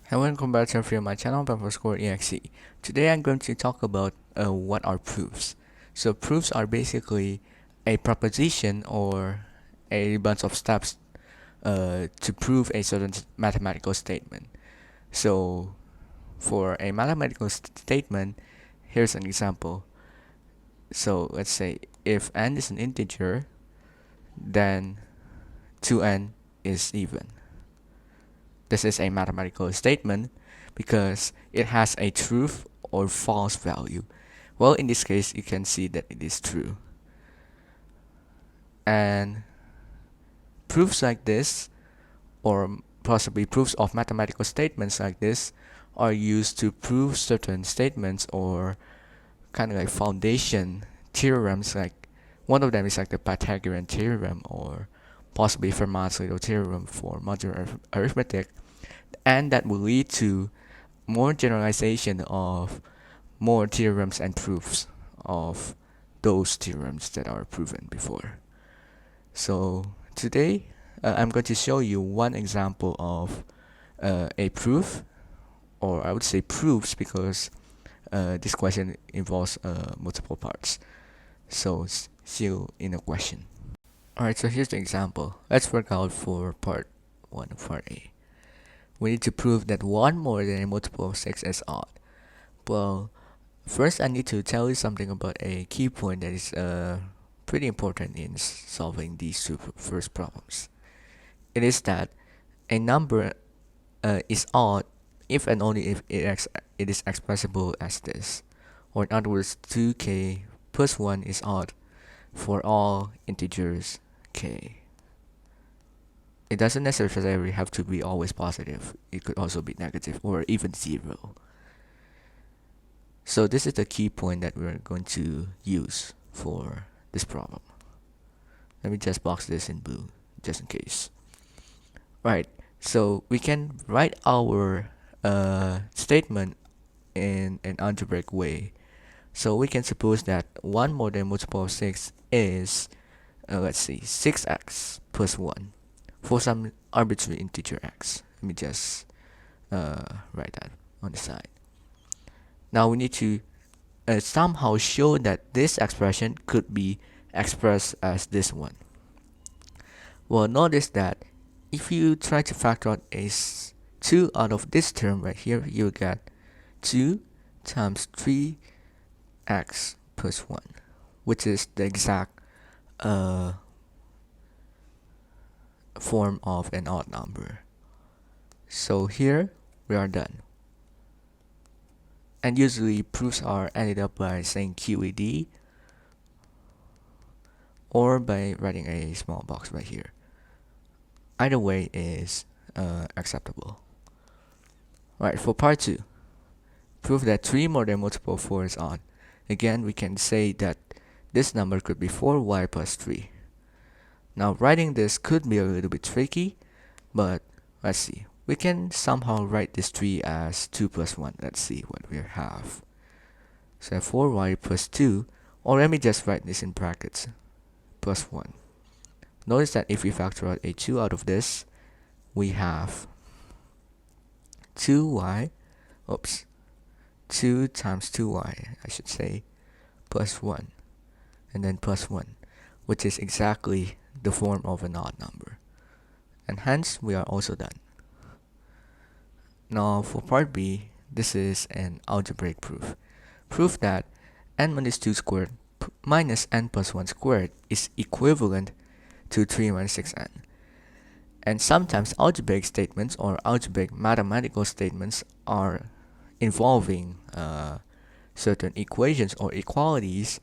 Hello and welcome back to my channel, Score EXE. Today I'm going to talk about what are proofs. So proofs are basically a proposition or a bunch of steps to prove a certain mathematical statement. So for a mathematical statement, here's an example. So let's say if n is an integer, then 2n is even. This is a mathematical statement because it has a true or false value. Well, in this case, you can see that it is true. And proofs like this, or possibly proofs of mathematical statements like this, are used to prove certain statements or kind of like foundation theorems. Like one of them is like the Pythagorean theorem or possibly Fermat's little theorem for modular arithmetic, and that will lead to more generalization of more theorems and proofs of those theorems that are proven before. So today I'm going to show you one example of a proof, or I would say proofs because this question involves multiple parts. So see you in a question. Alright, so here's the example. Let's work out for part 1 of part A. We need to prove that 1 more than a multiple of 6 is odd. Well, first I need to tell you something about a key point that is pretty important in solving these two first problems. It is that a number is odd if and only if it is expressible as this. Or in other words, 2k plus 1 is odd for all integers k. It doesn't necessarily have to be always positive. It could also be negative or even 0. So this is the key point that we're going to use for this problem. Let me just box this in blue just in case. Right, so we can write our statement in an algebraic way. So we can suppose that 1 more than multiple of 6 is, let's see, 6x plus 1 for some arbitrary integer x. Let me just write that on the side. Now we need to somehow show that this expression could be expressed as this one. Well, notice that if you try to factor out a 2 out of this term right here, you get 2 times 3x plus 1, which is the exact form of an odd number. So here we are done. And usually proofs are ended up by saying QED or by writing a small box right here. Either way is acceptable. Right, for part 2, prove that 3 more than multiple of 4 is odd. Again, we can say that this number could be 4y plus 3. Now writing this could be a little bit tricky, but let's see. We can somehow write this 3 as 2 plus 1. Let's see what we have. So 4y plus 2, or let me just write this in brackets, plus 1. Notice that if we factor out a 2 out of this, we have 2y, 2 times 2y, I should say, plus 1, and then plus 1, which is exactly the form of an odd number. And hence, we are also done. Now, for part B, this is an algebraic proof. Proof that n minus 2 squared minus n plus 1 squared is equivalent to 3 minus 6n. And sometimes algebraic statements or algebraic mathematical statements are involving certain equations or equalities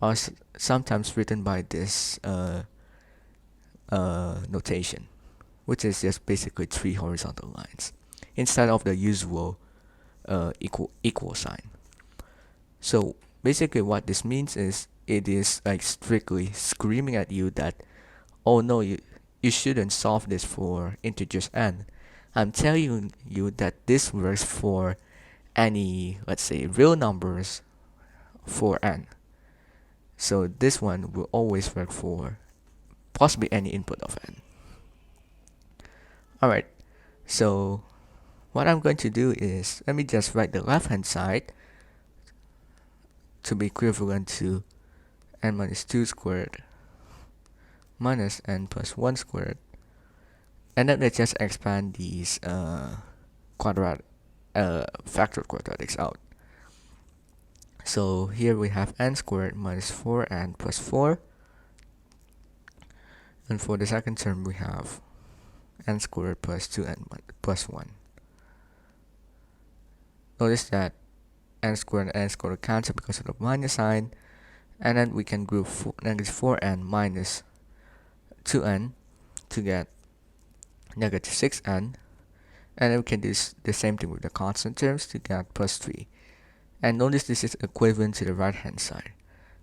are sometimes written by this notation, which is just basically 3 horizontal lines instead of the usual equal sign. So basically what this means is it is like strictly screaming at you that, oh no, you shouldn't solve this for integers n. I'm telling you that this works for any, let's say, real numbers for n. So this one will always work for possibly any input of n. Alright, so What I'm going to do is, let me just write the left hand side to be equivalent to n minus 2 squared minus n plus 1 squared. And then let's just expand these factored quadratics out. So here we have n squared minus 4n plus 4. And for the second term we have n squared plus 2n plus 1. Notice that n squared and n squared cancel because of the minus sign. And then we can group negative 4n minus 2n to get negative 6n. And then we can do the same thing with the constant terms to get plus 3. And notice this is equivalent to the right hand side.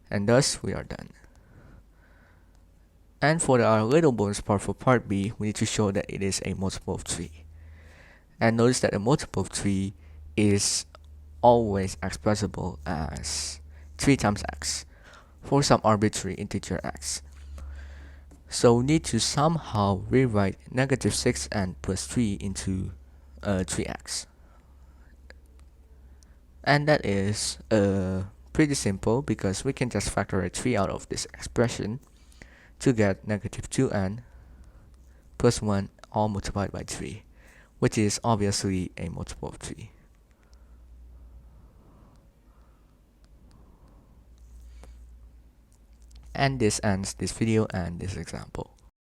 And thus we are done. And for our little bonus part for part B, we need to show that it is a multiple of 3. And notice that a multiple of 3 is always expressible as 3 times x for some arbitrary integer x. So we need to somehow rewrite negative 6n plus 3 into 3x. And that is pretty simple because we can just factorize 3 out of this expression to get negative 2n plus 1 all multiplied by 3, which is obviously a multiple of 3. And this ends this video and this example.